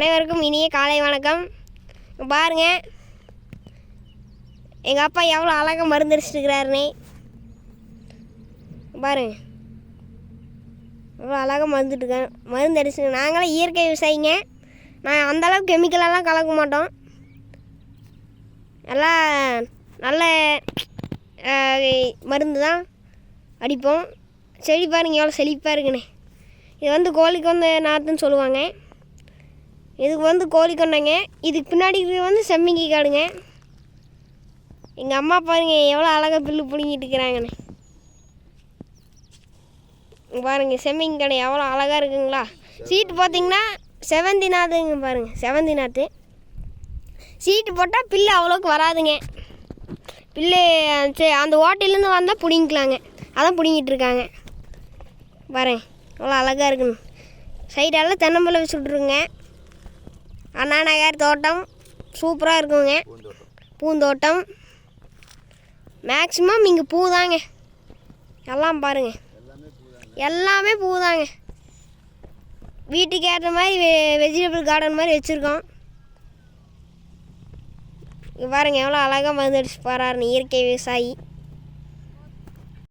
அனைவருக்கும் இனிய காலை வணக்கம். பாருங்க எங்கள் அப்பா எவ்வளோ அழகாக மருந்து அடிச்சுட்டுருக்கிறாருனே பாருங்க. எவ்வளோ அழகாக மருந்து அடிச்சுங்க. நாங்களாம் இயற்கை விவசாயிங்க. நான் அந்தளவுக்கு கெமிக்கலெல்லாம் கலக்க மாட்டோம். எல்லாம் நல்ல மருந்து தான் அடிப்போம். செடி பாருங்க எவ்வளோ செழிப்பாக இருக்குண்ணே. இது கோழிக்கு நாற்றுன்னு சொல்லுவாங்க. இதுக்கு கோழி கொண்டைங்க. இதுக்கு பின்னாடி இருக்கிறது செம்மங்கி காடுங்க. எங்கள் அம்மா பாருங்க எவ்வளோ அழகாக புல்லு பிடுங்கிட்டு இருக்கிறாங்கண்ணே. பாருங்க செம்மங்கி கடை எவ்வளோ அழகாக இருக்குங்களா. சீட்டு பார்த்தீங்கன்னா செவந்தி நாற்றுங்க. பாருங்கள் செவந்தி நாற்று சீட்டு போட்டால் பில்லு அவ்வளோக்கு வராதுங்க. பில்லு அந்த ஓட்டையிலேருந்து வந்தால் பிடிங்கிக்கலாங்க. அதான் பிடிங்கிட்டு இருக்காங்க. பாருங்க அவ்வளோ அழகாக இருக்குன்னு. சைடெல்லாம் தென்னம்பிள்ளை வச்சுட்ருக்குங்க. அண்ணா நகர் தோட்டம் சூப்பராக இருக்குங்க. பூந்தோட்டம் மேக்ஸிமம் இங்கே பூ தாங்க. எல்லாம் பாருங்கள் எல்லாமே பூ தாங்க. வீட்டுக்கு ஏற்ற மாதிரி வெஜிடபிள் கார்டன் மாதிரி வச்சுருக்கோம். பாருங்கள் எவ்வளோ அழகாக மருந்து அடிச்சு போகிறாருன்னு இயற்கை விவசாயி.